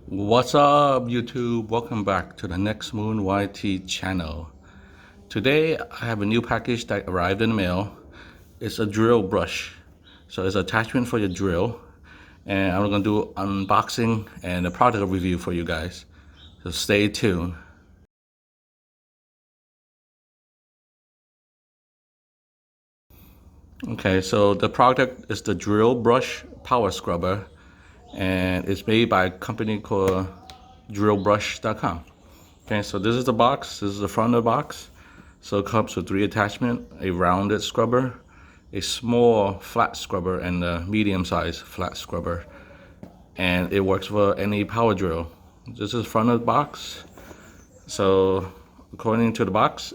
What's up, YouTube? Welcome back to the Next Moon YT channel. Today, I have a new package that arrived in the mail. It's a drill brush. So it's an attachment for your drill. And I'm gonna do unboxing and a product review for you guys. So stay tuned. Okay, so the product is the Drill Brush Power Scrubber. And it's made by a company called drillbrush.com. Okay, so this is the box. This is the front of the box. So it comes with 3 attachments: a rounded scrubber, a small flat scrubber, and a medium-sized flat scrubber. And it works for any power drill. This is the front of the box. So according to the box,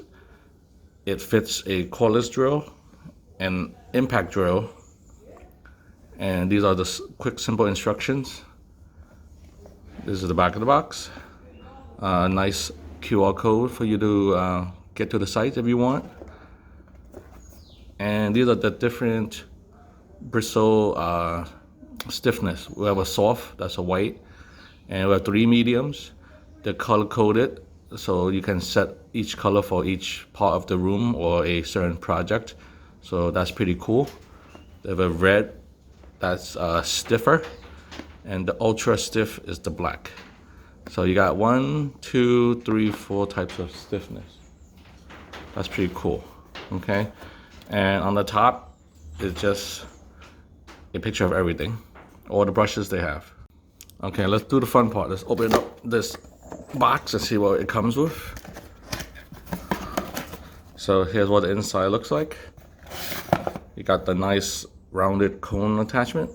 it fits a cordless drill, an impact drill, and these are the quick, simple instructions. This is the back of the box. Nice QR code for you to get to the site if you want. And these are the different bristle stiffness. We have a soft, that's a white, and we have 3 mediums. They're color coded, so you can set each color for each part of the room or a certain project. So that's pretty cool. They have a red that's stiffer, and the ultra stiff is the black. So you got 1, 2, 3, 4 types of stiffness. That's pretty cool. Okay, and on the top is just a picture of everything, all the brushes they have. Okay, let's do the fun part. Let's open up this box and see what it comes with. So here's what the inside looks like. You got the nice rounded cone attachment.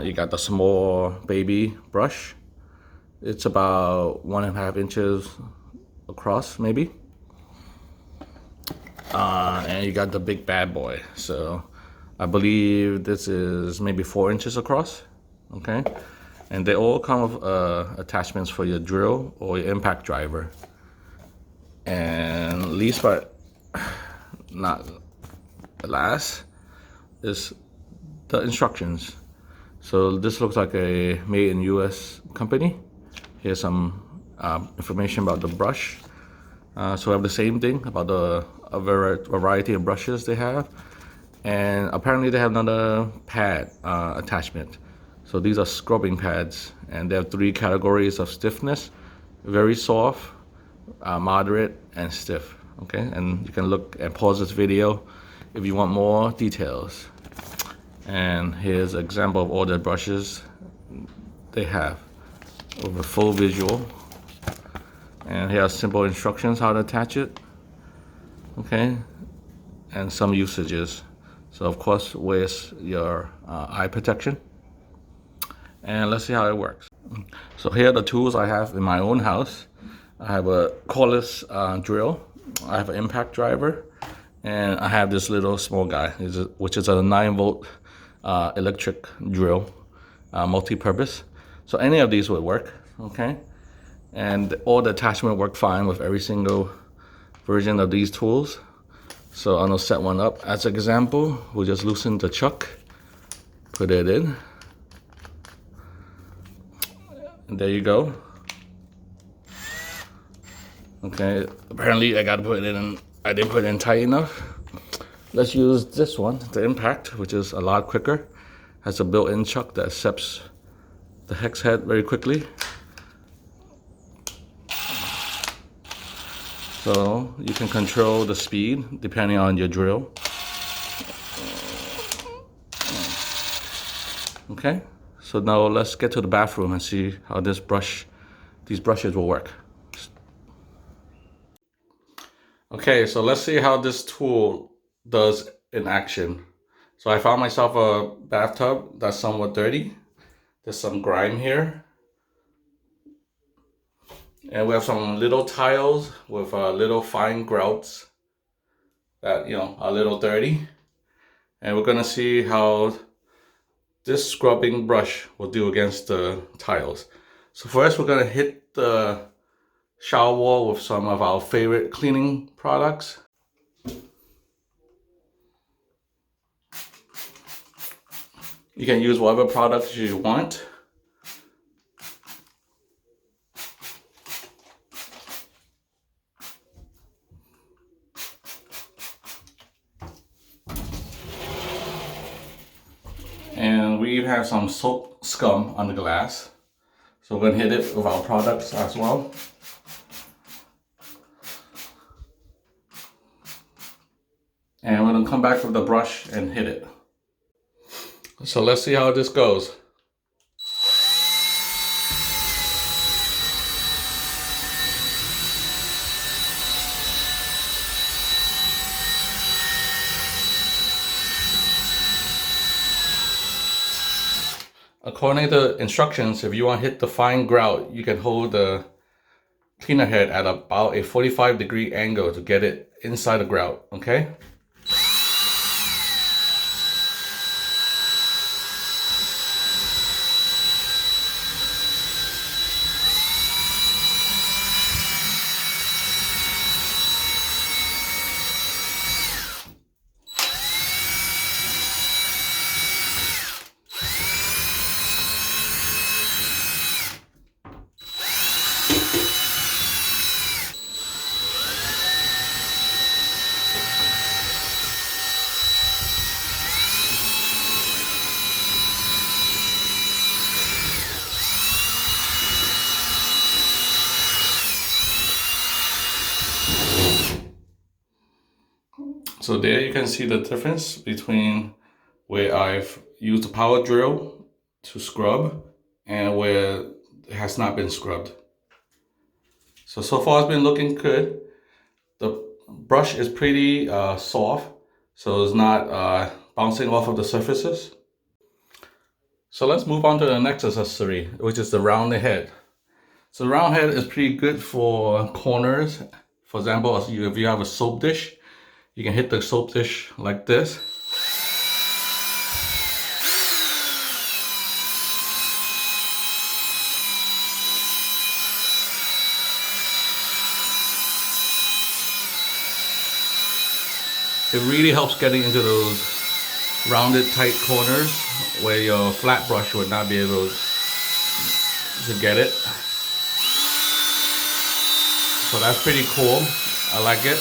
You got the small baby brush. It's about 1.5 inches across, maybe. And you got the big bad boy. So I believe this is maybe 4 inches across. Okay, and they all come with attachments for your drill or your impact driver. And least but not last is the instructions. So this looks like a made in US company. Here's some information about the brush. So we have the same thing about a variety of brushes they have. And apparently they have another pad attachment. So these are scrubbing pads, and they have 3 categories of stiffness: very soft, moderate, and stiff. Okay, and you can look and pause this video if you want more details. And here's an example of all the brushes they have with a full visual. And here are simple instructions how to attach it. Okay, and some usages. So of course, where's your eye protection? And let's see how it works. So here are the tools I have in my own house. I have a cordless drill. I have an impact driver, and I have this little small guy, which is a 9-volt electric drill, multi-purpose. So any of these would work, okay? And all the attachment work fine with every single version of these tools. So I'm gonna set one up as an example. We'll just loosen the chuck, put it in, and there you go. Okay, apparently I gotta put it in, I didn't put it in tight enough. Let's use this one, the impact, which is a lot quicker. Has a built-in chuck that accepts the hex head very quickly. So you can control the speed depending on your drill. Okay, so now let's get to the bathroom and see how these brushes will work. Okay, so let's see how this tool does in action. So I found myself a bathtub that's somewhat dirty. There's some grime here. And we have some little tiles with little fine grouts that, are a little dirty. And we're gonna see how this scrubbing brush will do against the tiles. So first we're gonna hit the shower wall with some of our favorite cleaning products. You can use whatever products you want. have some soap scum on the glass. So we're gonna hit it with our products as well. And we're gonna come back with the brush and hit it. So let's see how this goes. According to instructions, if you want to hit the fine grout, you can hold the cleaner head at about a 45-degree angle to get it inside the grout, okay? So there you can see the difference between where I've used a power drill to scrub and where it has not been scrubbed. So far it's been looking good. The brush is pretty soft, so it's not bouncing off of the surfaces. So let's move on to the next accessory, which is the rounded head. So the round head is pretty good for corners. For example, if you have a soap dish, you can hit the soap dish like this. It really helps getting into those rounded tight corners where your flat brush would not be able to get it. So that's pretty cool. I like it.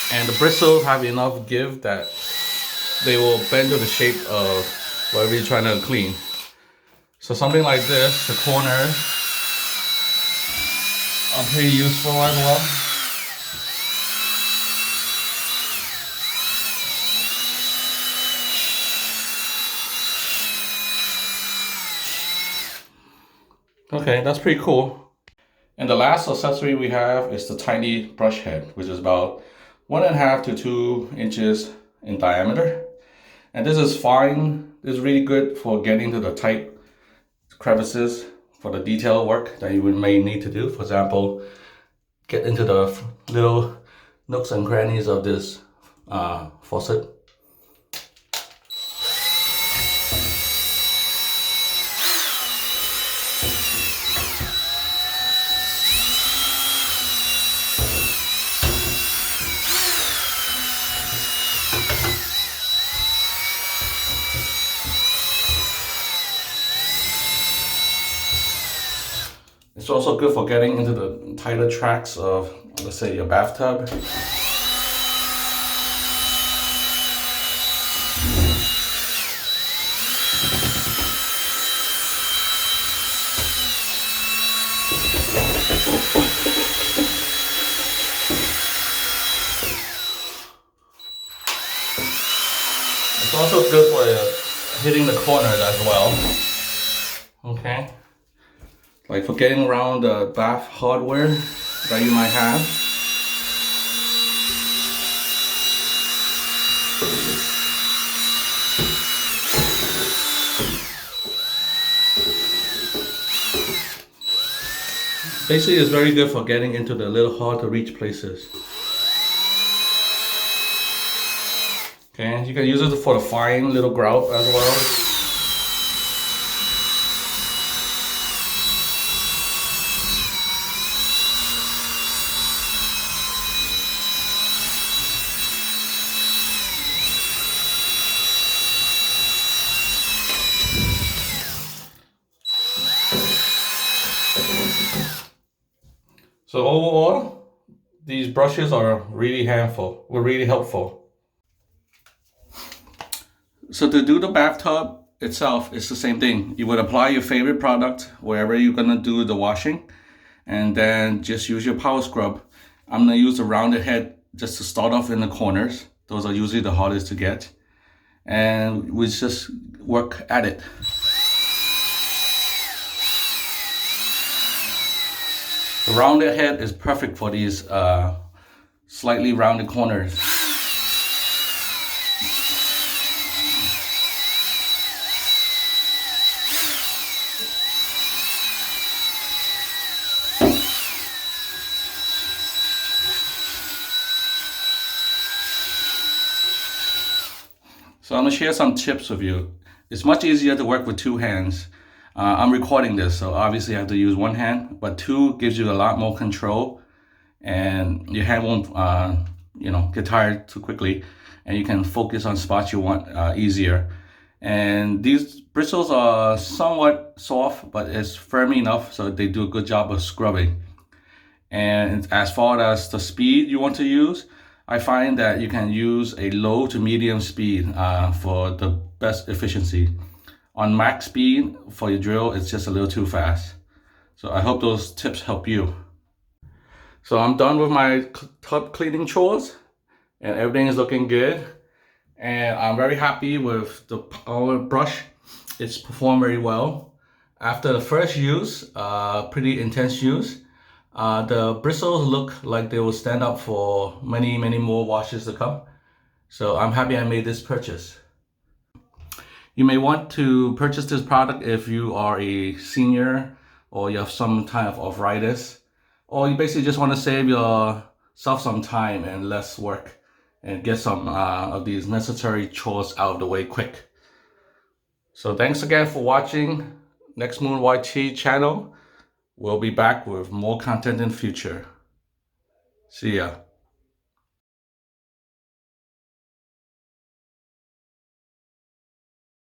And the bristles have enough give that they will bend to the shape of whatever you're trying to clean. So something like this, the corners are pretty useful as well. Okay, that's pretty cool. And the last accessory we have is the tiny brush head, which is about 1.5 to 2 inches in diameter. And this is fine. This is really good for getting to the tight crevices for the detail work that you may need to do. For example, get into the little nooks and crannies of this faucet. It's also good for getting into the tighter tracks of, let's say, your bathtub. It's also good for hitting the corners as well. Okay. Like for getting around the bath hardware that you might have. Basically, it's very good for getting into the little hard to reach places. Okay, you can use it for the fine little grout as well. So overall, these brushes are really helpful. So to do the bathtub, itself is the same thing. You would apply your favorite product wherever you're gonna do the washing, and then just use your power scrub. I'm gonna use the rounded head just to start off in the corners. Those are usually the hardest to get. And we just work at it. The rounded head is perfect for these slightly rounded corners. So I'm gonna share some tips with you. It's much easier to work with two hands. I'm recording this, so obviously I have to use one hand, but two gives you a lot more control, and your hand won't, get tired too quickly, and you can focus on spots you want easier. And these bristles are somewhat soft, but it's firm enough so they do a good job of scrubbing. And as far as the speed you want to use, I find that you can use a low to medium speed for the best efficiency. On max speed for your drill, it's just a little too fast. So I hope those tips help you. So I'm done with my tub cleaning chores, and everything is looking good. And I'm very happy with the power brush. It's performed very well. After the first use, pretty intense use, the bristles look like they will stand up for many, many more washes to come. So I'm happy I made this purchase. You may want to purchase this product if you are a senior or you have some kind of arthritis, or you basically just want to save yourself some time and less work and get some of these necessary chores out of the way quick. So thanks again for watching Next Moon YT channel. We'll be back with more content in future. See ya.